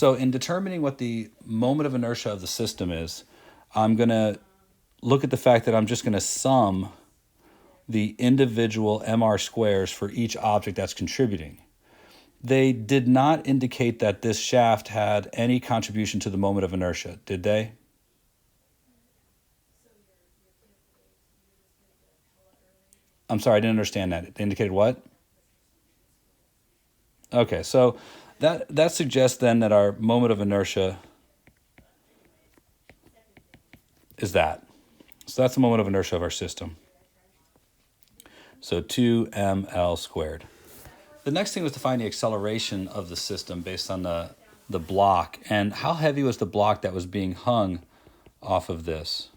So in determining what the moment of inertia of the system is, I'm going to look at the fact that I'm just going to sum the individual MR squares for each object that's contributing. They did not indicate that this shaft had any contribution to the moment of inertia, did they? I'm sorry, I didn't understand that. It indicated what? Okay, so that suggests then that our moment of inertia is that. So that's the moment of inertia of our system. So 2ml squared. The next thing was to find the acceleration of the system based on the block. And how heavy was the block that was being hung off of this?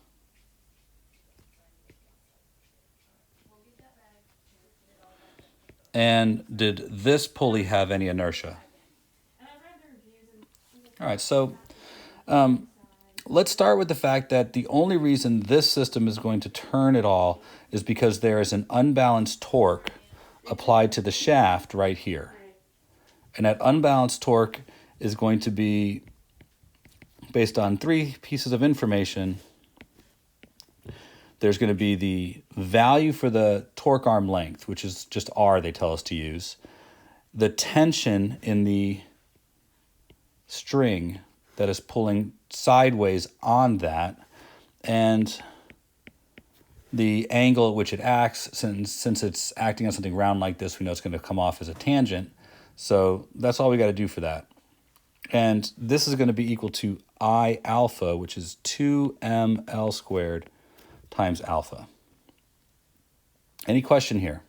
And did this pulley have any inertia? All right, so let's start with the fact that the only reason this system is going to turn at all is because there is an unbalanced torque applied to the shaft right here. And that unbalanced torque is going to be based on three pieces of information. There's going to be the value for the torque arm length, which is just R they tell us to use. The tension in the string that is pulling sideways on that, and the angle at which it acts. Since it's acting on something round like this, we know it's going to come off as a tangent. So that's all we got to do for that. And this is going to be equal to I alpha, which is 2ml squared times alpha. Any question here?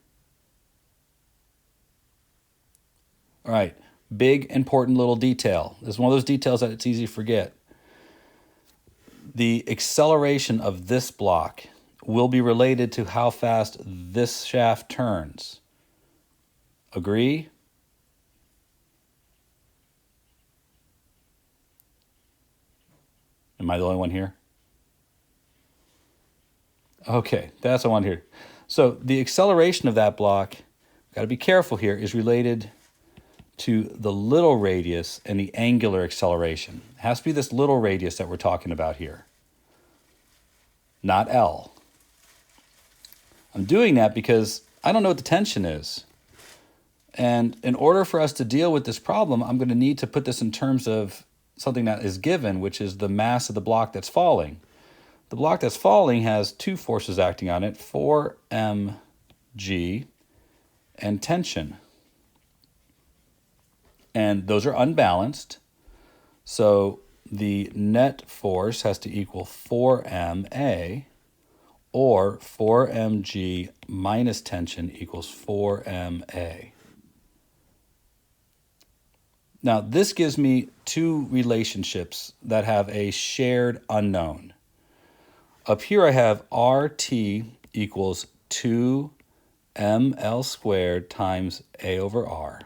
All right, big important little detail. This is one of those details that it's easy to forget. The acceleration of this block will be related to how fast this shaft turns. Agree? Am I the only one here? Okay, that's the one here. So the acceleration of that block, got to be careful here, is related to the little radius and the angular acceleration. It has to be this little radius that we're talking about here, not L. I'm doing that because I don't know what the tension is. And in order for us to deal with this problem, I'm going to need to put this in terms of something that is given, which is the mass of the block that's falling. The block that's falling has two forces acting on it, 4mg and tension. And those are unbalanced. So the net force has to equal 4ma, or 4mg minus tension equals 4ma. Now, this gives me two relationships that have a shared unknown. Up here I have RT equals 2ml squared times A over R.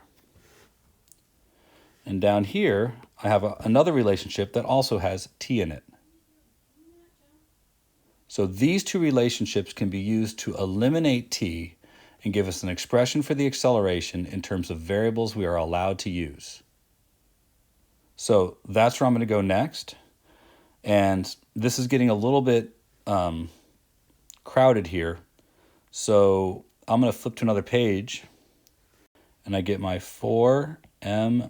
And down here I have another relationship that also has T in it. So these two relationships can be used to eliminate T and give us an expression for the acceleration in terms of variables we are allowed to use. So that's where I'm going to go next. And this is getting a little bit crowded here. So I'm going to flip to another page and I get my 4mg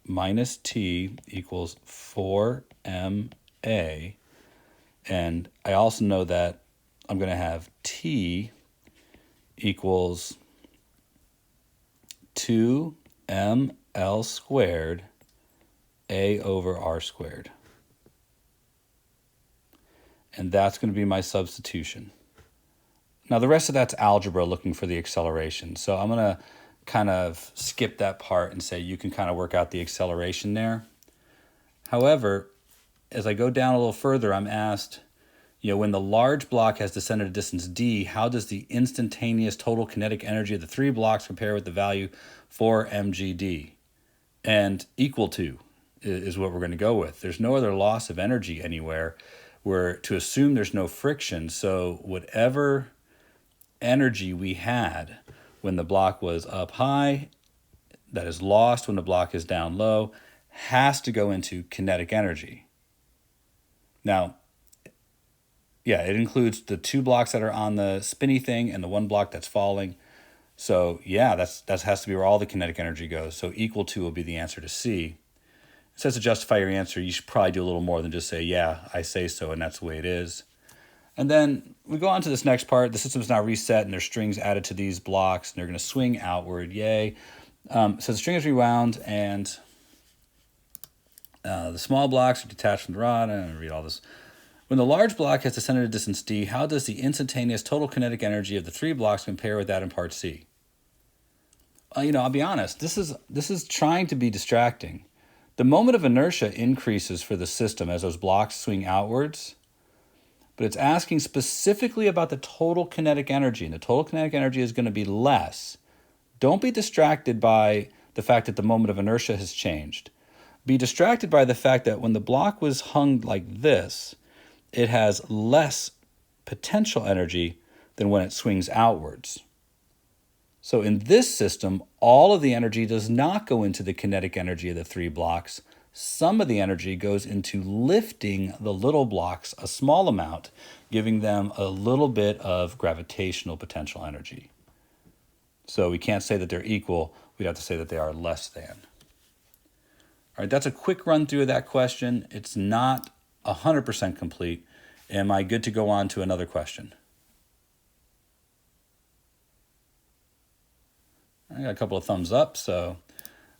minus T equals 4ma. And I also know that I'm going to have T equals 2ml squared A over R squared. And that's going to be my substitution. Now the rest of that's algebra looking for the acceleration. So I'm going to kind of skip that part and say you can kind of work out the acceleration there. However, as I go down a little further, I'm asked, when the large block has descended a distance d, how does the instantaneous total kinetic energy of the three blocks compare with the value 4mgd? And equal to is what we're going to go with. There's no other loss of energy anywhere. We're to assume there's no friction, so whatever energy we had when the block was up high, that is lost when the block is down low, has to go into kinetic energy. Now, yeah, it includes the 2 blocks that are on the spinny thing and the 1 block that's falling. So yeah, that has to be where all the kinetic energy goes. So equal to will be the answer to C. It says to justify your answer, you should probably do a little more than just say, yeah, I say so, and that's the way it is. And then we go on to this next part. The system is now reset, and there's strings added to these blocks, and they're going to swing outward. Yay. So the string is rewound, and the small blocks are detached from the rod. I'm going to read all this. When the large block has descended a distance d, how does the instantaneous total kinetic energy of the 3 blocks compare with that in part C? I'll be honest. This is trying to be distracting. The moment of inertia increases for the system as those blocks swing outwards, but it's asking specifically about the total kinetic energy, and the total kinetic energy is going to be less. Don't be distracted by the fact that the moment of inertia has changed. Be distracted by the fact that when the block was hung like this, it has less potential energy than when it swings outwards. So in this system, all of the energy does not go into the kinetic energy of the 3 blocks. Some of the energy goes into lifting the little blocks a small amount, giving them a little bit of gravitational potential energy. So we can't say that they're equal. We'd have to say that they are less than. All right, that's a quick run through of that question. It's not 100% complete. Am I good to go on to another question? I got a couple of thumbs up. So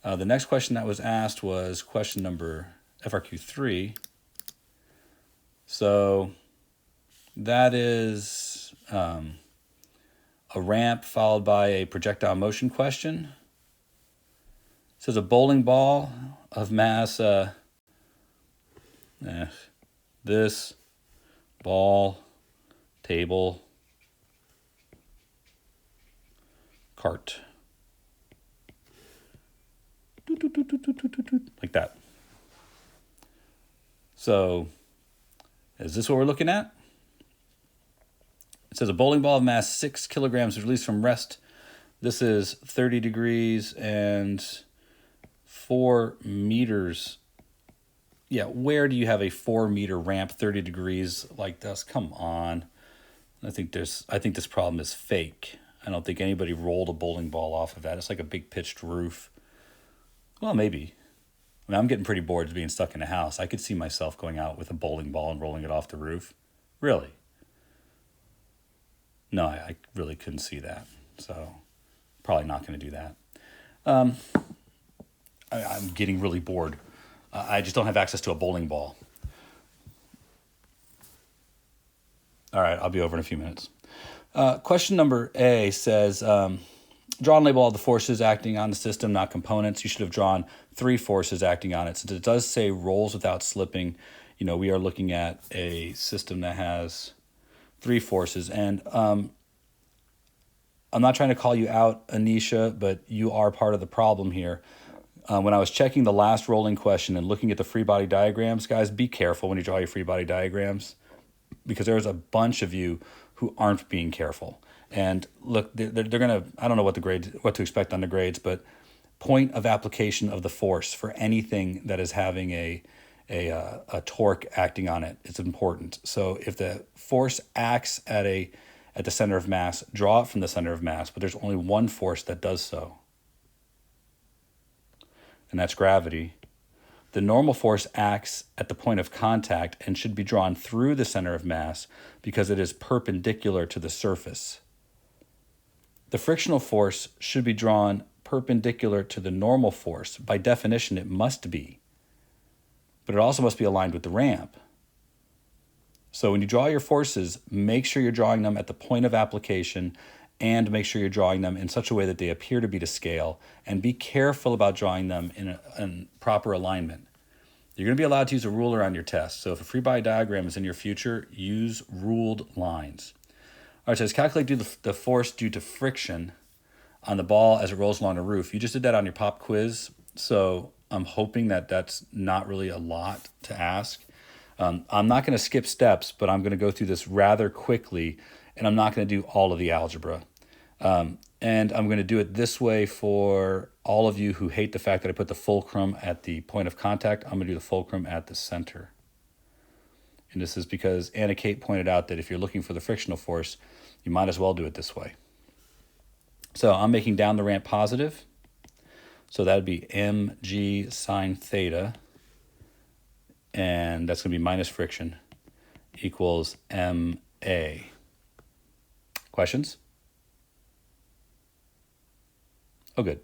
the next question that was asked was question number FRQ 3. So that is a ramp followed by a projectile motion question. It says a bowling ball of mass, this ball, table, cart. Like that. So, is this what we're looking at? It says a bowling ball of mass 6 kilograms is released from rest. This is 30 degrees and 4 meters. Yeah, where do you have a 4-meter ramp 30 degrees like this? Come on. I think this problem is fake. I don't think anybody rolled a bowling ball off of that. It's like a big pitched roof. Well, maybe. I mean, I'm getting pretty bored being stuck in a house. I could see myself going out with a bowling ball and rolling it off the roof. Really? No, I really couldn't see that. So, probably not going to do that. I'm getting really bored. I just don't have access to a bowling ball. All right, I'll be over in a few minutes. Question number A says, draw and label all the forces acting on the system, not components. You should have drawn 3 forces acting on it. Since it does say rolls without slipping, we are looking at a system that has 3 forces. And I'm not trying to call you out, Anisha, but you are part of the problem here. When I was checking the last rolling question and looking at the free body diagrams, guys, be careful when you draw your free body diagrams, because there's a bunch of you who aren't being careful. And look, they're gonna, I don't know what to expect on the grades, but point of application of the force for anything that is having a torque acting on it is important. So if the force acts at the center of mass, draw it from the center of mass, but there's only one force that does so, and that's gravity. The normal force acts at the point of contact and should be drawn through the center of mass because it is perpendicular to the surface. The frictional force should be drawn perpendicular to the normal force. By definition, it must be. But it also must be aligned with the ramp. So when you draw your forces, make sure you're drawing them at the point of application and make sure you're drawing them in such a way that they appear to be to scale, and be careful about drawing them in proper alignment. You're going to be allowed to use a ruler on your test. So if a free body diagram is in your future, use ruled lines. All right, so let's calculate the force due to friction on the ball as it rolls along the roof. You just did that on your pop quiz, so I'm hoping that that's not really a lot to ask. I'm not going to skip steps, but I'm going to go through this rather quickly, and I'm not going to do all of the algebra. And I'm going to do it this way for all of you who hate the fact that I put the fulcrum at the point of contact. I'm going to do the fulcrum at the center. And this is because Anna Kate pointed out that if you're looking for the frictional force, you might as well do it this way. So I'm making down the ramp positive. So that would be mg sine theta. And that's going to be minus friction equals ma. Questions? Oh, good.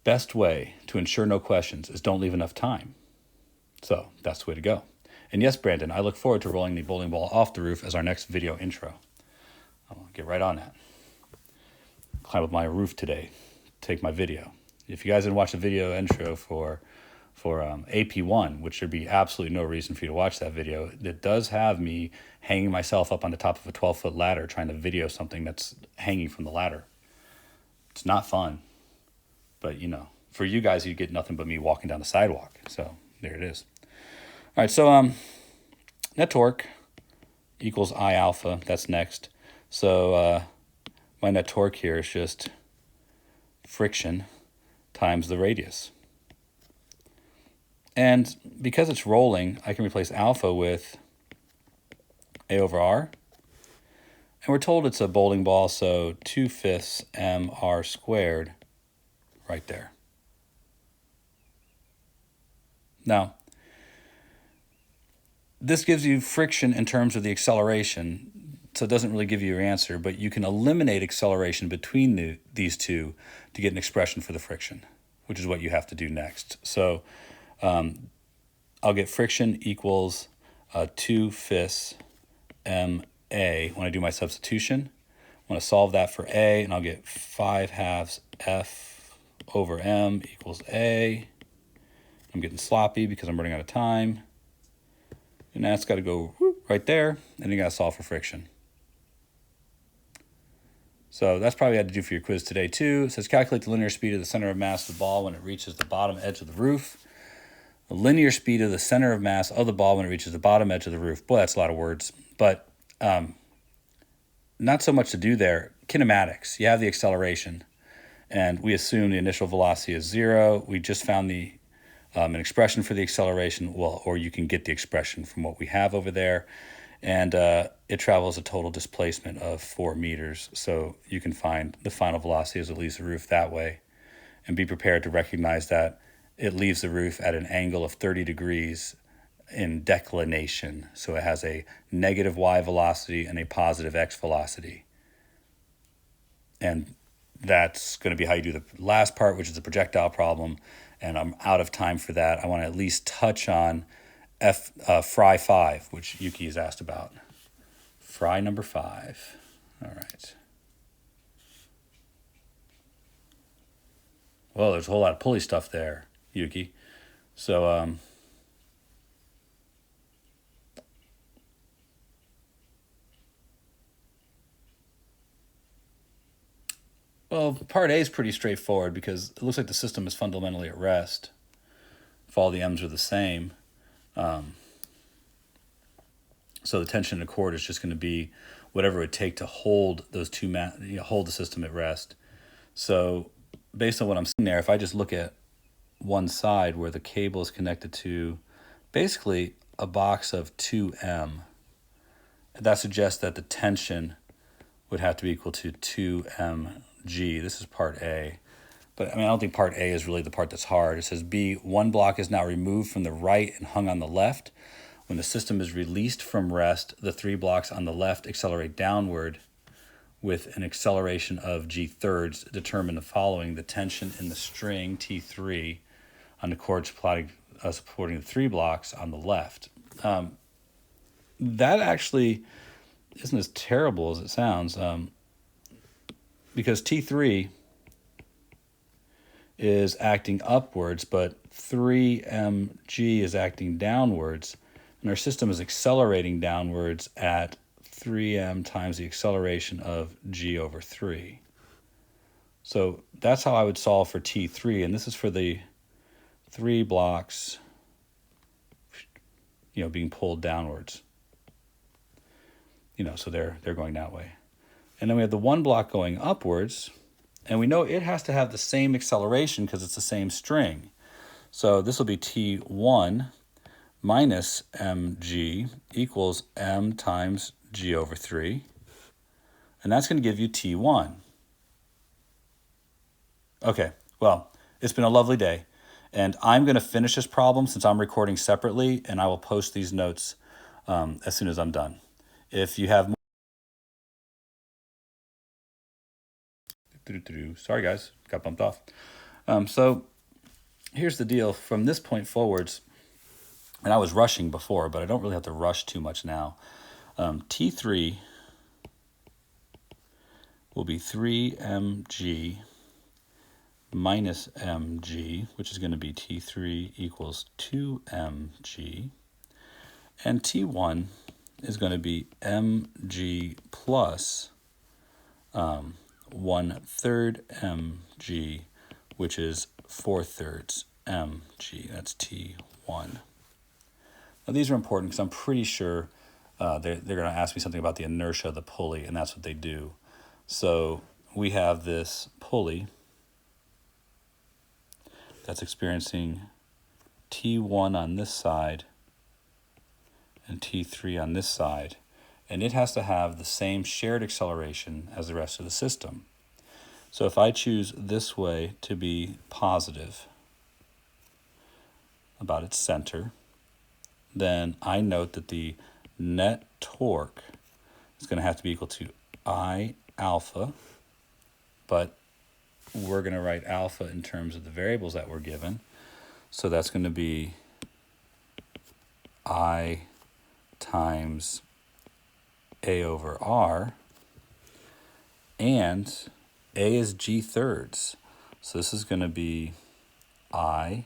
Best way to ensure no questions is don't leave enough time. So that's the way to go. And yes, Brandon, I look forward to rolling the bowling ball off the roof as our next video intro. I'll get right on that. Climb up my roof today, take my video. If you guys didn't watch the video intro for AP1, which there'd be absolutely no reason for you to watch that video, it does have me hanging myself up on the top of a 12-foot ladder trying to video something that's hanging from the ladder. It's not fun, but you know, for you guys, you get nothing but me walking down the sidewalk. So there it is. All right, so net torque equals I alpha. That's next. So my net torque here is just friction times the radius. And because it's rolling, I can replace alpha with A over R. And we're told it's a bowling ball, so 2/5 mr squared right there. Now, this gives you friction in terms of the acceleration, so it doesn't really give you your answer, but you can eliminate acceleration between these two to get an expression for the friction, which is what you have to do next. So I'll get friction equals 2/5 ma when I do my substitution. I'm going to solve that for A, and I'll get 5/2 F over M equals A. I'm getting sloppy because I'm running out of time. And that's got to go right there, and you got to solve for friction. So that's probably what I had to do for your quiz today too. It says calculate the linear speed of the center of mass of the ball when it reaches the bottom edge of the roof. The linear speed of the center of mass of the ball when it reaches the bottom edge of the roof. Boy, that's a lot of words. But not so much to do there. Kinematics, you have the acceleration, and we assume the initial velocity is 0. We just found the an expression for the acceleration, well, or you can get the expression from what we have over there. And it travels a total displacement of 4 meters. So you can find the final velocity as it leaves the roof that way, and be prepared to recognize that it leaves the roof at an angle of 30 degrees in declination. So it has a negative y velocity and a positive x velocity. And that's going to be how you do the last part, which is the projectile problem. And I'm out of time for that. I want to at least touch on Fry 5, which Yuki has asked about. Fry number 5. All right. Well, there's a whole lot of pulley stuff there, Yuki. So, well, part A is pretty straightforward because it looks like the system is fundamentally at rest if all the m's are the same. So the tension in a cord is just going to be whatever it would take to hold those two hold the system at rest. So based on what I'm seeing there, if I just look at one side where the cable is connected to basically a box of 2m, that suggests that the tension would have to be equal to 2mg. This is part A. But I mean, I don't think part A is really the part that's hard. It says B, one block is now removed from the right and hung on the left. When the system is released from rest, the 3 blocks on the left accelerate downward with an acceleration of g-thirds. Determine the following: the tension in the string, T3, on the cord supporting the 3 blocks on the left. That actually isn't as terrible as it sounds, because T3 is acting upwards, but 3mg is acting downwards, and our system is accelerating downwards at 3m times the acceleration of g over 3. So that's how I would solve for T3, and this is for the 3 blocks, being pulled downwards. So they're going that way. And then we have the one block going upwards, and we know it has to have the same acceleration because it's the same string. So this will be T1 minus mg equals m times g over 3. And that's going to give you T1. Okay, well, it's been a lovely day. And I'm going to finish this problem since I'm recording separately, and I will post these notes as soon as I'm done. If you have more... Sorry, guys, got bumped off. So here's the deal. From this point forwards, and I was rushing before, but I don't really have to rush too much now. T3 will be 3mg minus mg, which is going to be T3 equals 2mg. And T1 is going to be mg plus 1/3 mg, which is 4/3 mg. That's T1. Now these are important because I'm pretty sure they're going to ask me something about the inertia of the pulley, and that's what they do. So we have this pulley that's experiencing T1 on this side and T3 on this side, and it has to have the same shared acceleration as the rest of the system. So if I choose this way to be positive about its center, then I note that the net torque is going to have to be equal to I alpha, but we're going to write alpha in terms of the variables that we're given. So that's going to be I times A over R, and A is G thirds. So this is going to be I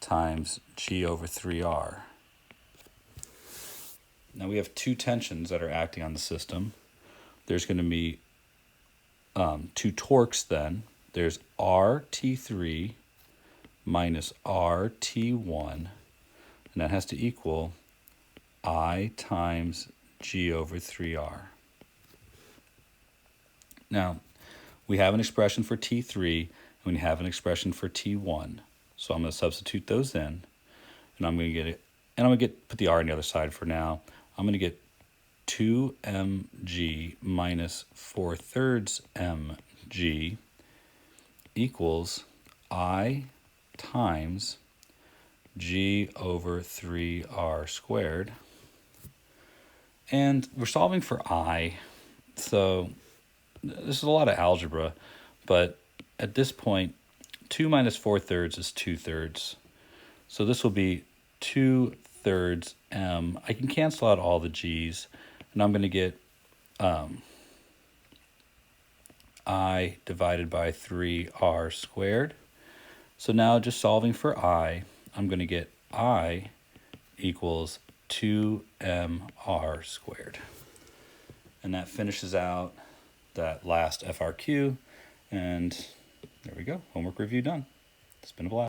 times G over 3R. Now we have two tensions that are acting on the system. There's going to be two torques then. There's RT3 minus RT1, and that has to equal I times G over 3R. Now, we have an expression for T3, and we have an expression for T1. So I'm going to substitute those in, and I'm going to get it, and I'm going to put the R on the other side for now. I'm going to get 2mg minus 4/3 mg equals I times G over 3R squared. And we're solving for I, so this is a lot of algebra, but at this point, 2 minus 4/3 is 2/3. So this will be 2/3 m. I can cancel out all the g's, and I'm going to get I divided by 3r squared. So now just solving for I, I'm going to get I equals 2mr squared. And that finishes out that last FRQ. And there we go. Homework review done. It's been a blast.